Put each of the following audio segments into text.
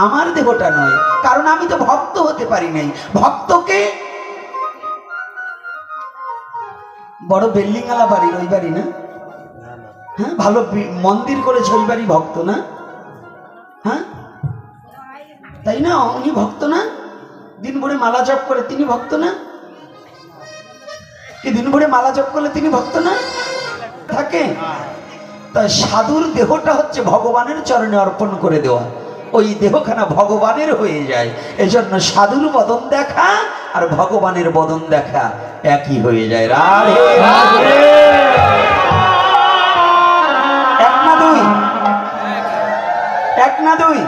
আমার দেহটা নয়, কারণ আমি তো ভক্ত হতে পারি নাই। ভক্তকে বড় বিল্ডিং আলা বাড়ির ওই বাড়ি না, হ্যাঁ, ভালো মন্দির করেছে ওই বাড়ি ভক্ত না? হ্যাঁ তাই না? উনি ভক্ত না? দিন ভরে মালা জপ করে তিনি ভক্ত না? কি দিন ভরে মালা জপ করলে তিনি ভক্ত না থাকে? তাই সাধুর দেহটা হচ্ছে ভগবানের চরণে অর্পণ করে দেওয়া, ওই দেহখানা ভগবানের হয়ে যায়। এজন্য সাধুর বদন দেখা আর ভগবানের বদন দেখা একই হয়ে যায়। রাধে রাধে। এক না দুই, এক না দুই,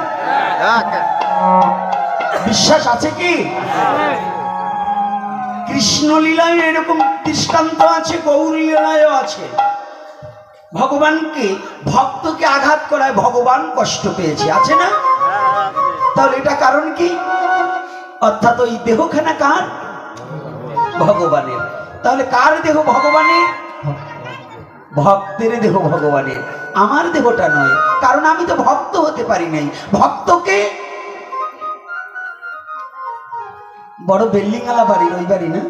বিশ্বাস আছে কি? কৃষ্ণলীলায় এরকম দৃষ্টান্ত আছে, গৌরীলীলায়ও আছে। ভগবানকে ভক্তকে আঘাত করায় ভগবান কষ্ট পেয়েছে, আছে না? তাহলে এটা কারণ কি? অর্থাৎ ওই দেহখানা কার? ভগবানের। তাহলে কার দেহ? ভগবানের। ভক্তের দেহ ভগবানের, আমার দেহটা নয়, কারণ আমি তো ভক্ত হতে পারি নাই। ভক্তকে বড় বিল্ডিং আলা বাড়ির ওই বাড়ি না,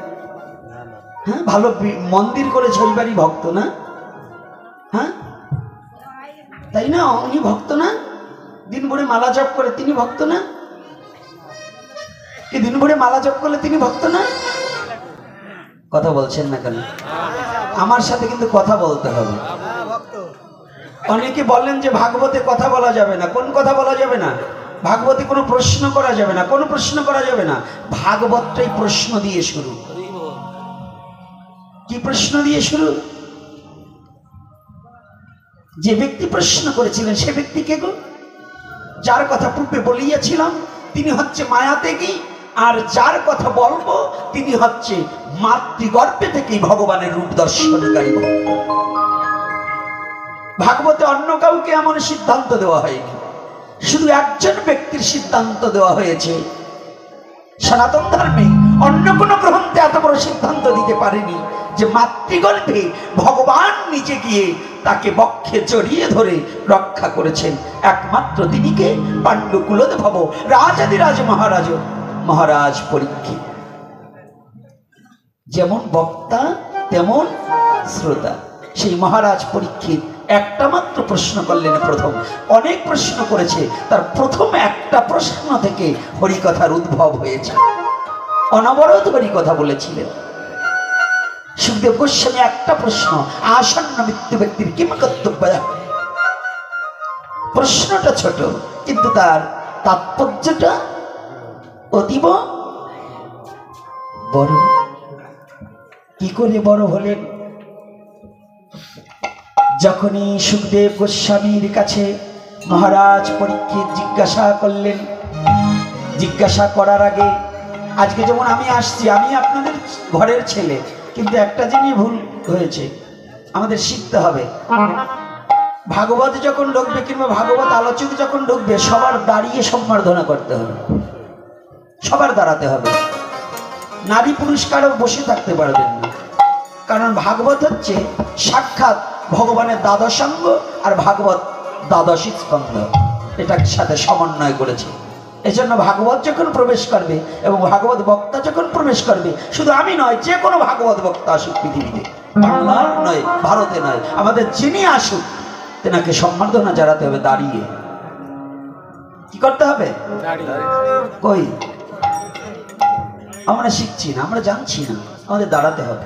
হ্যাঁ, ভালো মন্দির করেছে ওই বাড়ি ভক্ত না? হ্যাঁ তাই না? উনি ভক্ত না? দিন ভরে মালা জপ করে তিনি ভক্ত না? কি দিন ভরে মালা জপ করলে তিনি ভক্ত না? কথা বলছেন না কেন? আমার সাথে কিন্তু কথা বলতে হবে। অনেকে বলেন যে ভাগবতে কথা বলা যাবে না। কোন কথা বলা যাবে না? ভাগবতে কোনো প্রশ্ন করা যাবে না। কোনো প্রশ্ন করা যাবে না। ভাগবতটাই প্রশ্ন দিয়ে শুরু। কি প্রশ্ন দিয়ে শুরু? যে ব্যক্তি প্রশ্ন করেছিলেন সে ব্যক্তি কে গো? যার কথা পূর্বে বলিয়াছিলাম তিনি হচ্ছে মায়াতেগী, আর যার কথা বলবো তিনি হচ্ছে মাতৃগর্ভে থেকেই ভগবানের রূপ দর্শনকারী ভক্ত। ভাগবতে অন্য কাউকে এমন সিদ্ধান্ত দেওয়া হয়নি, শুধু একজন ব্যক্তির সিদ্ধান্ত দেওয়া হয়েছে। সনাতন ধর্মে অন্য কোন গ্রন্থে এত বড় সিদ্ধান্ত দিতে পারেনি যে মাতৃগর্ভে ভগবান নিজে গিয়ে তাকে বক্ষে জড়িয়ে ধরে রক্ষা করেছেন। একমাত্র তিনি কে? পাণ্ডু কুলোদ্ভব রাজাধিরাজ মহারাজ পরীক্ষিত। যেমন বক্তা তেমন শ্রোতা। সেই মহারাজ পরীক্ষিত একটা মাত্র প্রশ্ন করলেন। প্রথম অনেক প্রশ্ন করেছে, তার প্রথম একটা প্রশ্ন থেকে হরিকথার উদ্ভব হয়েছে। অনবরত হরিকথা বলেছিলেন। সুখদেব গোস্বামী একটা প্রশ্ন, আসন্ন মৃত্যু ব্যক্তির কিম কর্তব্য। প্রশ্নটা ছোট কিন্তু তার তাৎপর্যটা অতীব বড়। কি করে বড় হলেন? যখনই সুখদেব গোস্বামীর কাছে মহারাজ পরীক্ষিত জিজ্ঞাসা করলেন, জিজ্ঞাসা করার আগে, আজকে যেমন আমি আসছি, আমি আপনাদের ঘরের ছেলে, কিন্তু একটা জিনিস ভুল হয়েছে, আমাদের শিখতে হবে। ভাগবত যখন ঢুকবে কিংবা ভাগবত আলোচক যখন ঢুকবে সবার দাঁড়িয়ে সম্বর্ধনা করতে হবে, সবার দাঁড়াতে হবে। নারী পুরুষ কারো বসে থাকতে পারবেন না, কারণ ভাগবত হচ্ছে সাক্ষাৎ ভগবানের দ্বাদশাঙ্গ আর ভাগবত দ্বাদশী স্কন্ধ, এটার সাথে সমন্বয় করেছে। এজন্য ভাগবত যখন প্রবেশ করবে এবং ভাগবত বক্তা যখন প্রবেশ করবে, শুধু আমি নয়, যে কোনো ভাগবত বক্তা আসুক পৃথিবীতে, বাংলার নয়, ভারতে নয়, আমাদের যিনি আসুক তেনাকে সম্বর্ধনা জানাতে হবে দাঁড়িয়ে। কি করতে হবে? কই আমরা শিখছি না, আমরা জানছি না, আমাদের দাঁড়াতে হবে।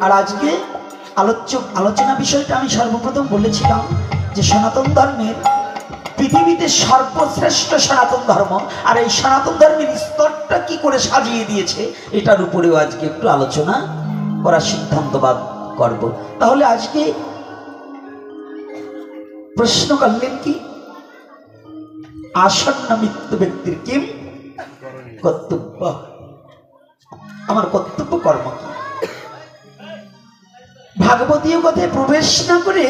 আর আজকে আলোচনা বিষয়টা আমি সর্বপ্রথম বলেছিলাম যে সনাতন ধর্মের পৃথিবীতে সর্বশ্রেষ্ঠ সনাতন ধর্ম, আর এই সনাতন ধর্মের স্তরটা কি করে সাজিয়ে দিয়েছে এটার উপরেও আজকে একটু আলোচনা করার সিদ্ধান্তবাদ করব। তাহলে আজকে প্রশ্ন করলেন কি? আসন্ন মৃত্যু ব্যক্তির কিম কর্তব্য, আমার কর্তব্য কর্ম কি? ভাগবতীয় কথায় প্রবেশ না করে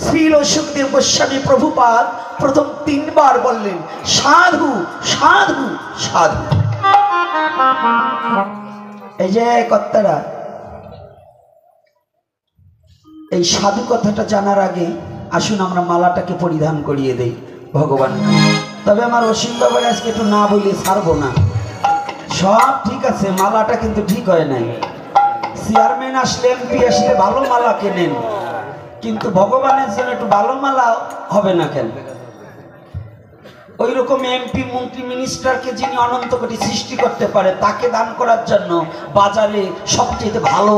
শ্রীল সুখদেব গোস্বামী প্রভুপাদ প্রথম 3 বার বললেন সাধু সাধু সাধু। এই যে কর্তারা, এই সাধু কথাটা জানার আগে আসুন আমরা মালাটাকে পরিধান করিয়ে দেই ভগবান। তবে আমার অসীম বাবার আজকে একটু না বলে ছাড়বো না। সব ঠিক আছে, মালাটা কিন্তু ঠিক হয় নাই। চেয়ারম্যান আসলে, এমপি আসলে ভালো মালা কেনেন, কিন্তু ভগবানের জন্য একটু ভালো মালা হবে না কেন? ওই রকম এমপি, মন্ত্রী, মিনিস্টারকে যিনি অনন্ত কোটি সৃষ্টি করতে পারে, তাকে দান করার জন্য বাজারে সবচেয়ে ভালো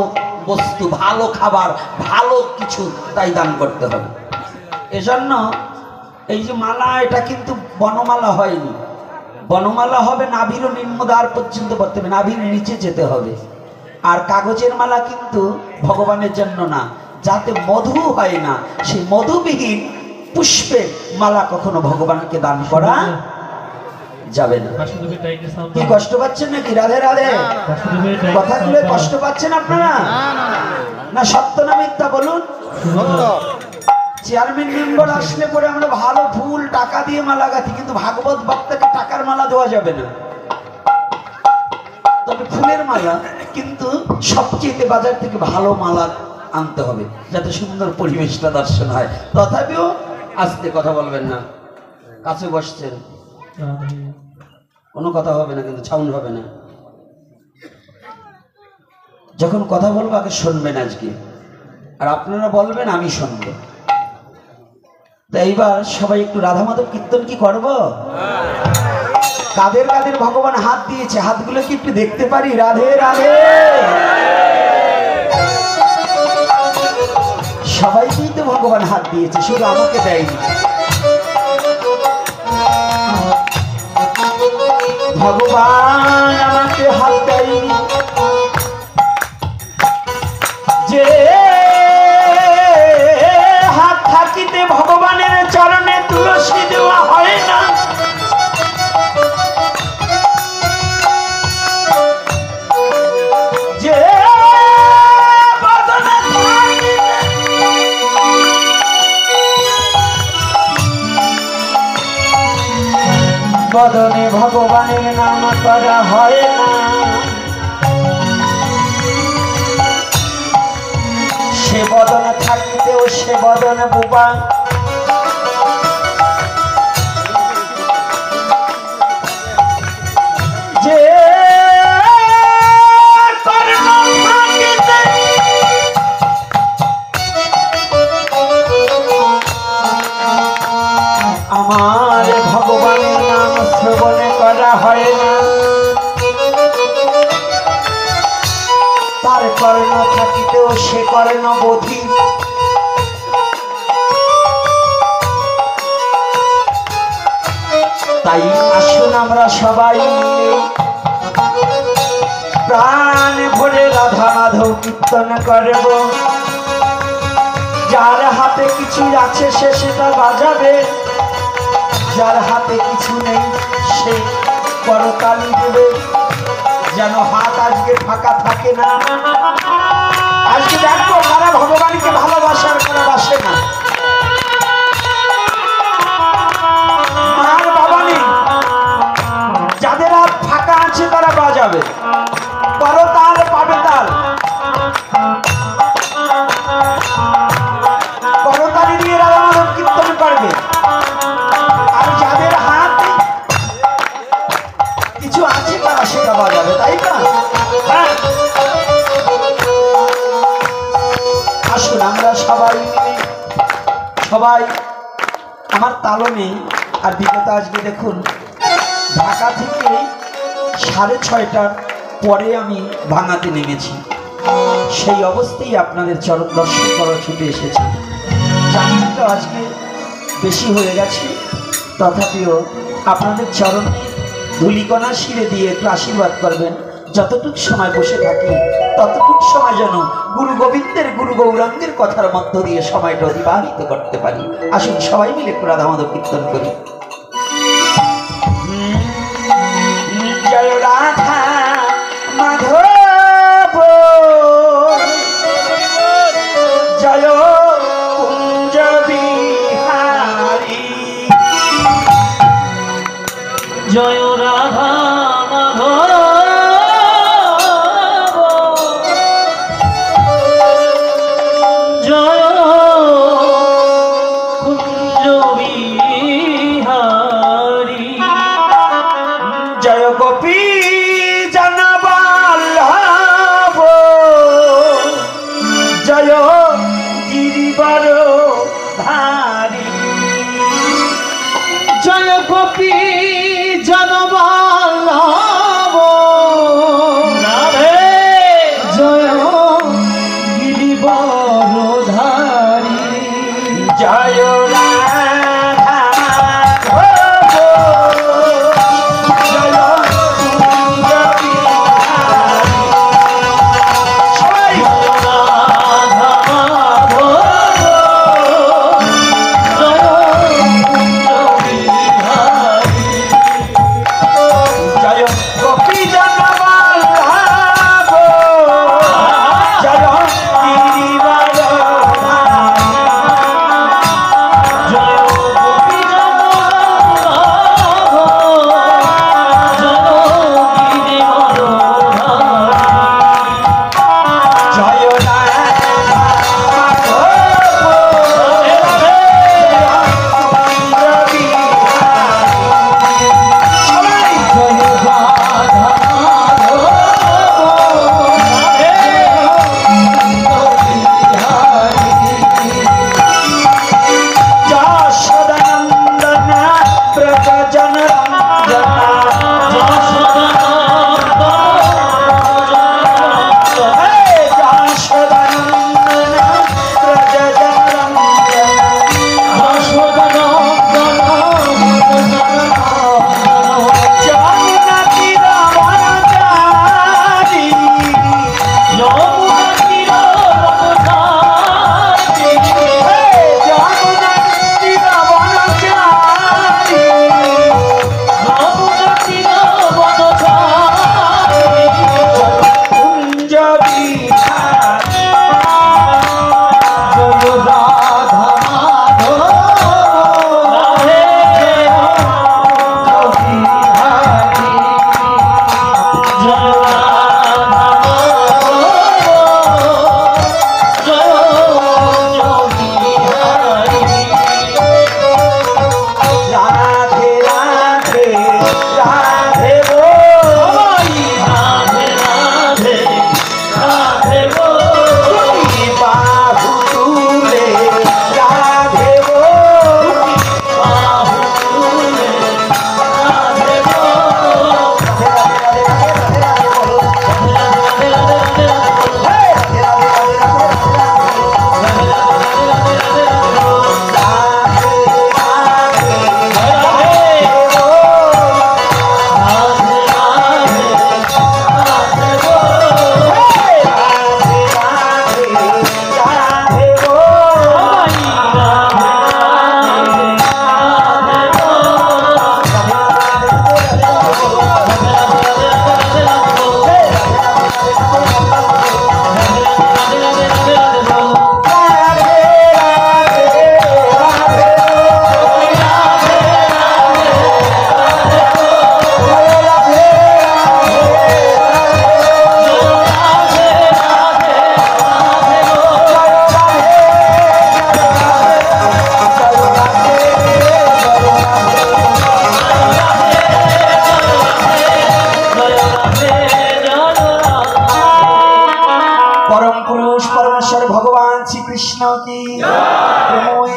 বস্তু, ভালো খাবার, ভালো কিছু তাই দান করতে হবে। এজন্য এই যে মালা, এটা কিন্তু বনমালা হয়নি। বনমালা হবে নাভির নিম্নদ্বার পর্যন্ত পড়তে হবে, নাভির নিচে যেতে হবে। আর কাগজের মালা কিন্তু ভগবানের জন্য না, যাতে মধু হয় না, সেই মধুবিহীন পুষ্পের মালা কখনো ভগবানকে দান করা যাবে না। কি কষ্ট পাচ্ছেন নাকি? রাধে রাধে। কথাগুলো কষ্ট পাচ্ছেন আপনারা? না সত্য না মিথ্যা বলুন? চেয়ারম্যান মেম্বার আসলে পরে আমরা ভালো ফুল টাকা দিয়ে মালা গাঁথি, কিন্তু ভাগবত ভক্তকে টাকার মালা দেওয়া যাবে না, তবে ফুলের মালা কিন্তু সবচেয়ে বাজার থেকে ভালো মালা আনতে হবে, যাতে সুন্দর পরিবেশটা দর্শন হয়। তথাপিও আস্তে কথা বলবেন না, কাছে বসছেন, কোনো কথা হবে না, কিন্তু সাউন্ড হবে না। যখন কথা বলবো আগে শুনবেন আজকে, আর আপনারা বলবেন, আমি শুনবো। তাই এইবার সবাই একটু রাধা মাধব কীর্তন কি করবো? কাদের কাদের ভগবান হাত দিয়েছে, হাতগুলো কি একটু দেখতে পারি? রাধে রাধে। সবাইকেই তো ভগবান হাত দিয়েছে, শুধু আমাকে দেয়নি। ভগবান আমাকে হাত দেয়নি, যে হাত থাকিতে ভগবানের চরণে তুলসী দেওয়া হয় না। যে বদনে ভগবানের নাম করা হয় না, সে বদনে থাকিতেও সে বদনে বোবা। যে কর্ণ থাকিতে আমার ভগবানের নাম শ্রবণ করা হয় না, তার কর্ণ থাকিতেও সে কর্ণ বোধি। তাই আসুন আমরা সবাই প্রাণ ভরে রাধা মাধব কীর্তন করব। যার হাতে কিছু আছে সে সেটা বাজাবে, যার হাতে কিছু নেই সে করতালি দেবে, যেন হাত আজকে ফাঁকা থাকে না। আজকে দেখো তারা ভগবানকে ভালোবাসার করে বাসে না, মার বাবা নেই, যাদের হাত ফাঁকা আছে তারা বাজাবে, করতাল পাবে তাল, করতালি দিয়ে রাধা মাধব কীর্তন করবে। আর যাদের হাত কিছু আছে তারা সেটা বাজাবে, তাই না? আসুন আমরা সবাই মিলে, সবাই আমার তালনে। আর বিগত আজকে দেখুন ঢাকা থেকে 6:30টার পরে আমি ভাঙাতে নেমেছি, সেই অবস্থায় আপনাদের চরণ দর্শন করার ছুটে এসেছি। জানি তো আজকে বেশি হয়ে গেছে, তথাপিও আপনাদের চরণে ধূলিকণা শিরে দিয়ে একটু আশীর্বাদ করবেন। যতটুক সময় বসে থাকি ততটুক সময় যেন গুরু গোবিন্দের, গুরু গৌরাঙ্গের কথার মধ্য দিয়ে সময়টা অতিবাহিত করতে পারি। আসুন সবাই মিলে একটু রাধা মাধব কীর্তন করি। জয় রাধা মাধব, জয় কুঞ্জ বিহারী, জয় রাধা মাধব, জয় কুঞ্জ বিহারী। জয় গোপী জনবল্লভ জয় গিরিবর ধারী জয় গোপী জনবল্লভ জয় গিরিবর ধারী জয়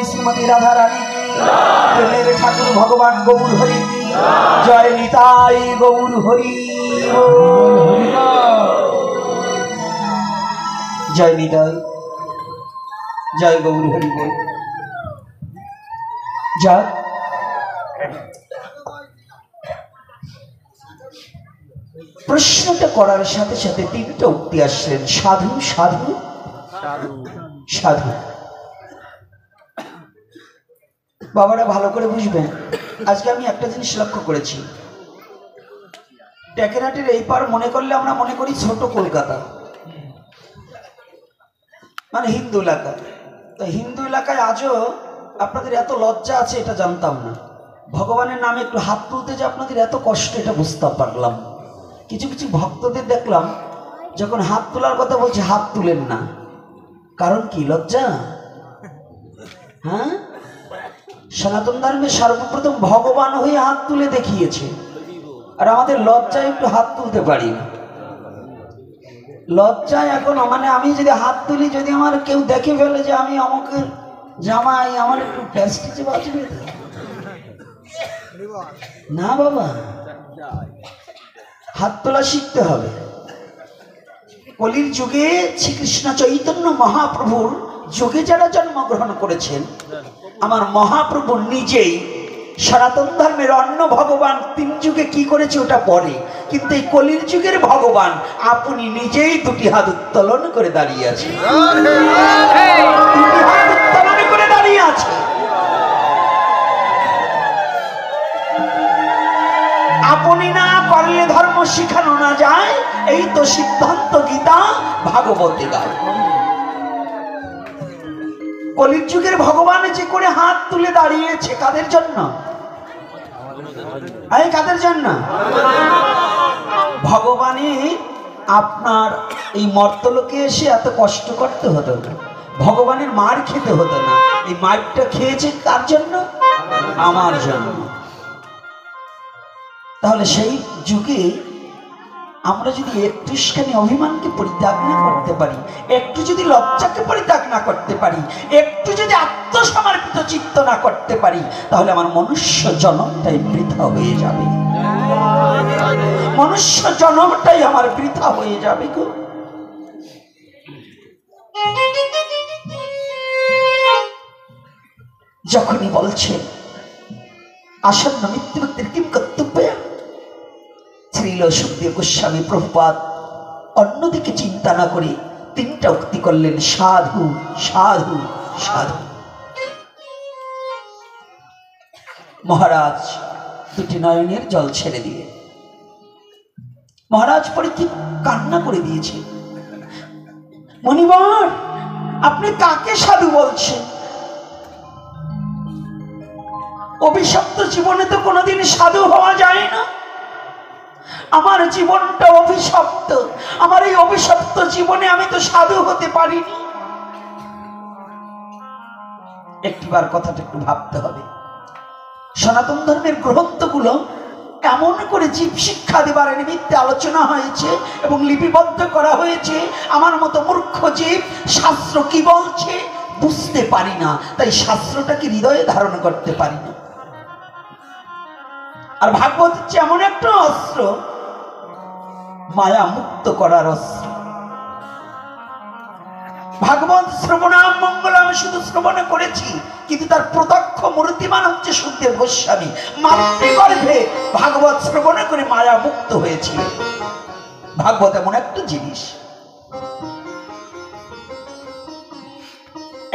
श्रीमती राधा रानी की प्रेमेर ठाकुर भगवान गौर हरि की जय निताई गौर हरि जय निताई जय गौर हरि बोल जय प्रश्नটা করার সাথে সাথে তিনটা উক্তি আসলেন সাধু সাধু সাধু বাবারা ভালো করে বুঝবেন আজকে আমি একটা জিনিস লক্ষ্য করেছি টেকেরহাটের এই পার মনে করলে আমরা মনে করি ছোট কলকাতা মানে হিন্দু এলাকা তো হিন্দু এলাকায় আজও আপনাদের এত লজ্জা আছে এটা জানতাম না ভগবানের নামে একটু হাত তুলতে যে আপনাদের এত কষ্ট এটা বুঝতে পারলাম কিছু কিছু ভক্তদের দেখলাম যখন হাত তোলার কথা বলছে হাত তুলেন না কারণ কি লজ্জা হ্যাঁ সনাতন ধর্মে সর্বপ্রথম ভগবান হয়ে হাত তুলে দেখিয়েছে আর আমাদের লজ্জায় একটু হাত তুলতে পারি না। লজ্জায় এখন মানে আমি যদি হাত তুলি, যদি আমার কেউ দেখে ফেলে যে আমি অমুকের জামাই, আমার একটু প্যাস্টিজে বাঁচবে না। বাবা, হাত তোলা শিখতে হবে। কলির যুগে শ্রীকৃষ্ণ চৈতন্য মহাপ্রভুর যুগে যারা জন্মগ্রহণ করেছেন, আমার মহাপ্রভু নিজেই সনাতন ধর্মের অন্য ভগবান তিন যুগে কি করেছে ওটা পরে, কিন্তু এই কলির যুগের ভগবান আপনি নিজেই দুটি হাত উত্তোলন করে দাঁড়িয়ে আছে, দুটি হাত উত্তোলন করে দাঁড়িয়ে আছে। আপনি না করলে ধর্ম শিখানো না যায়, এই তো সিদ্ধান্ত গীতা ভাগবতে গায়। কলির যুগের ভগবান যে করে হাত তুলে দাঁড়িয়েছে কাদের জন্য? কাদের জন্য? ভগবানে আপনার এই মর্তলোকে এসে এত কষ্ট করতে হতো না, ভগবানের মার খেতে হতো না। এই মারটা খেয়েছে কার জন্য? আমার জন্য। তাহলে সেই যুগে আমরা যদি একটুখানি অভিমানকে পরিত্যাগ না করতে পারি, একটু যদি লজ্জাকে পরিত্যাগ না করতে পারি, একটু যদি আত্মসমর্পিত চিত্ত না করতে পারি, তাহলে আমার মনুষ্য জন্মটাই বৃথা হয়ে যাবে। মনুষ্য জন্মটাই আমার বৃথা হয়ে যাবে গো। যখনই বলছে আসন্ন মৃত্যু ব্যক্তির কিম কর্তব্য, শ্রীল সুখদেব গোস্বামী প্রভুপাদ অন্যদিকে চিন্তা না করে তিনটা উক্তি করলেন, সাধু সাধু সাধু। মহারাজ দুটি নয়নের জল ছেড়ে দিয়ে মহারাজ পরীক্ষিত কান্না করে দিয়েছে। মণিবর, আপনি কাকে সাধু বলছেন? অভিশপ্ত জীবনে তো কোনোদিন সাধু হওয়া যায় না। আমার জীবনটা অভিশপ্ত, আমার এই অভিশপ্ত জীবনে আমি তো সাধু হতে পারিনি। একটিবার কথাটা একটু ভাবতে হবে। সনাতন ধর্মের গ্রন্থগুলো এমন করে জীব শিক্ষা দেবার নিমিত্তে আলোচনা হয়েছে এবং লিপিবদ্ধ করা হয়েছে, আমার মতো মূর্খ জীব শাস্ত্র কি বলছে বুঝতে পারি না, তাই শাস্ত্রটাকে হৃদয়ে ধারণ করতে পারি না। আর ভাগবত হচ্ছে এমন একটা অস্ত্র, মায়া মুক্ত করার অস্ত্র। ভাগবত শ্রবণাম মঙ্গলাম শুধু শ্রবণ করেছি, কিন্তু তার প্রত্যক্ষ মূর্তিমান হচ্ছে সুখদেব গোস্বামী। মাতৃগর্ভে ভাগবত শ্রবণ করে মায়া মুক্ত হয়েছিল। ভাগবত এমন একটা জিনিস,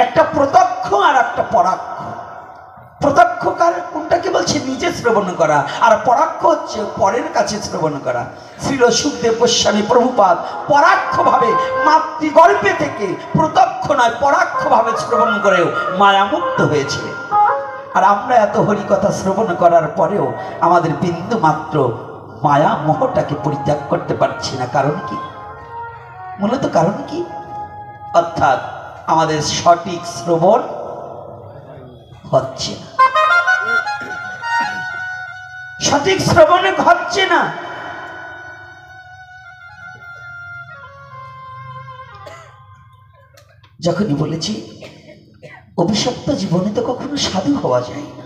একটা প্রত্যক্ষ আর একটা পরাক্ষ। প্রত্যক্ষ কোনটাকে বলছে? নিজে শ্রবণ করা, আর পরাক্ষ হচ্ছে পরের কাছে শ্রবণ করা। শ্রীল সুখদেব গোস্বামী প্রভুপাদ পরাক্ষ ভাবে মাতৃগর্ভে থেকে প্রত্যক্ষ নয় পরাক্ষ ভাবে শ্রবণ করেও মায়ামুক্ত হয়েছিলেন। আর আমরা এত হরিকথা শ্রবণ করার পরেও আমাদের বিন্দু মাত্র মায়া মোহটাকে পরিত্যাগ করতে পারছি না। কারণ কি? মূলত কারণ কি? অর্থাৎ আমাদের সঠিক শ্রবণ হচ্ছে না, সঠিক শ্রবণে হচ্ছে না। যখনই বলেছি অভিশপ্ত জীবনে তো কখনো সাধু হওয়া যায় না,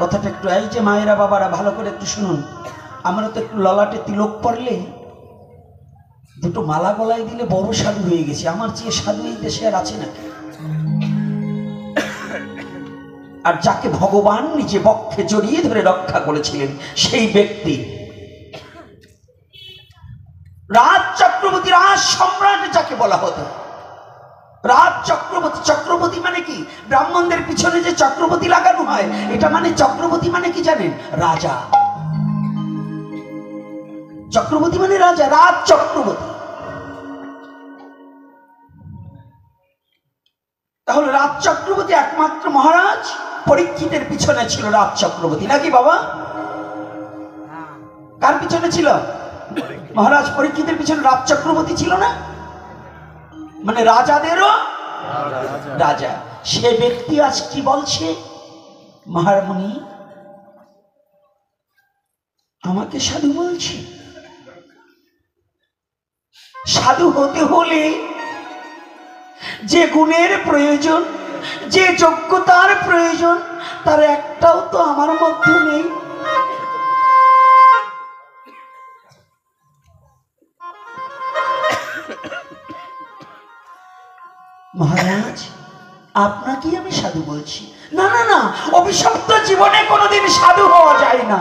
কথাটা একটু এই যে মায়েরা বাবারা ভালো করে একটু শুনুন। আমরা তো একটু ললাটে তিলক পড়লেই, দুটো মালা গলায় দিলে বড় সাধু হয়ে গেছে। আমার চেয়ে সাধু এই দেশে আর আছে নাকি? আর যাকে ভগবান নিজে বক্ষে জড়িয়ে ধরে রক্ষা করেছিলেন সেই ব্যক্তি রাজ চক্রবর্তী, রাজ সম্রাট যাকে বলা হতো, রাজ চক্রবর্তী। চক্রবর্তী মানে কি? ব্রাহ্মণদের পিছনে যে চক্রবর্তী লাগানো হয়, এটা মানে চক্রবর্তী মানে কি জানেন? রাজা। চক্রবর্তী মানে রাজা, রাজ চক্রবর্তী। তাহলে রাজ চক্রবর্তী একমাত্র মহারাজ পরীক্ষিতের পিছনে ছিল রাজ চক্রবর্তী, নাকি বাবা? কার পিছনে ছিল? মহারাজ পরীক্ষিতের পিছনে রাজ চক্রবর্তী ছিল না? মানে রাজাদেরও রাজা। সে ব্যক্তি আজ কি বলছে? মহারামণি, আমাকে সাধু বলছে? সাধু হতে হলে যে গুণের প্রয়োজন, যে যোগ্যতার প্রয়োজন, তার একটাও তো আমার মধ্যে নেই। মহারাজ, আপনাকেই আমি সাধু বলছি। না না না, অভিশপ্ত জীবনে কোনোদিন সাধু হওয়া যায় না।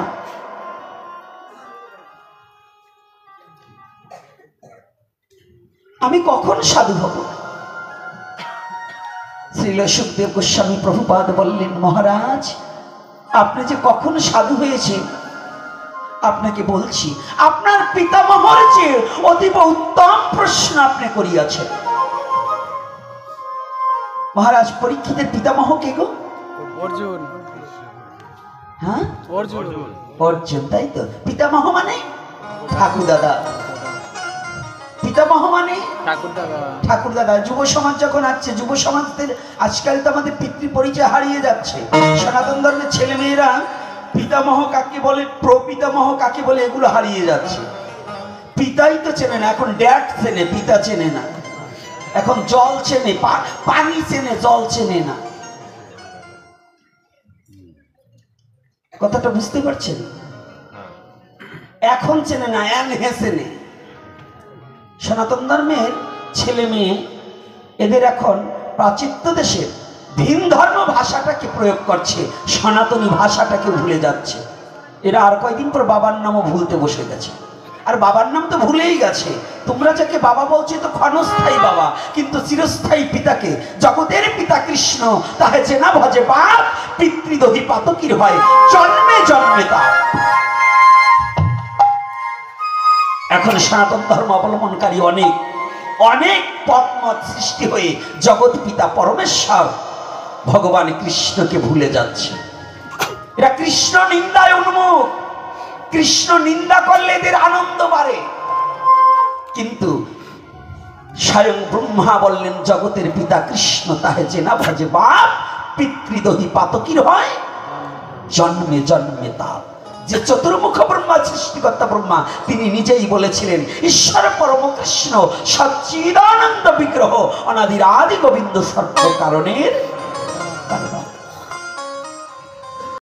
আমি কখন সাধু হব? শ্রীল সুখদেব গোস্বামী প্রভুপাদ বললেন, মহারাজ, আপনি যে কখন সাধু হয়েছে আপনাকে বলছি। আপনার পিতামহর চেয়ে অতীব উত্তম প্রশ্ন আপনি করিয়াছেন। মহারাজ, পরীক্ষিতের পিতামহ কে গো? অর্জুন। হ্যাঁ, অর্জুন। অর্জুন, তাই তো। পিতামহ মানে ঠাকুর দাদা, পিতামহ মানে ঠাকুর দাদা। যুব সমাজ যখন আসছে, যুব সমাজদের আজকাল তো আমাদের পিতৃ পরিচয় হারিয়ে যাচ্ছে। সনাতন ধর্মের ছেলে মেয়েরা পিতামহ কাকে বলে, প্রপিতামহ কাকে বলে, এগুলো হারিয়ে যাচ্ছে। পিতাই তো চেনে না এখন, ড্যাড চেনে, পিতা চেনে না এখন। জল চেনে, পানি চেনে, জল চেনে না। কথাটা বুঝতে পারছেন? এখন চেনে না, চেনে। সনাতন ধর্মের ছেলে মেয়ে এদের এখন প্রাচ্য দেশের ভিন ধর্ম ভাষাটাকে প্রয়োগ করছে, সনাতনী ভাষাটাকে ভুলে যাচ্ছে। এরা আর কয়দিন পর বাবার নামও ভুলতে বসে গেছে। আর বাবার নাম তো ভুলেই গেছে। তোমরা যাকে বাবা বলছো তো ক্ষণস্থায়ী বাবা, কিন্তু চিরস্থায়ী পিতাকে, জগতের পিতা কৃষ্ণ, তাহে যে না ভজে বাপ, পিতৃদহি পাতকির হয় জন্মে জন্মে তার। এখন সনাতন ধর্ম অবলম্বনকারী অনেক অনেক পথমত সৃষ্টি হয়ে জগৎ পিতা পরমেশ্বর ভগবান কৃষ্ণকে ভুলে যাচ্ছে। এরা কৃষ্ণ নিন্দায় উন্মুখ। কৃষ্ণ নিন্দা করলে এদের আনন্দ বাড়ে, কিন্তু স্বয়ং ব্রহ্মা বললেন জগতের পিতা কৃষ্ণ, তাহে যে না ভজে বাপ, পিতৃদহি পাতকির হয় জন্মে জন্মে তাপ। যে চতুর্মুখ ব্রহ্মা, সৃষ্টিকর্তা ব্রহ্মা, তিনি নিজেই বলেছিলেন ঈশ্বর পরম কৃষ্ণ সচ্চিদানন্দ বিগ্রহ, অনাদির আদি গোবিন্দ সর্ব কারণের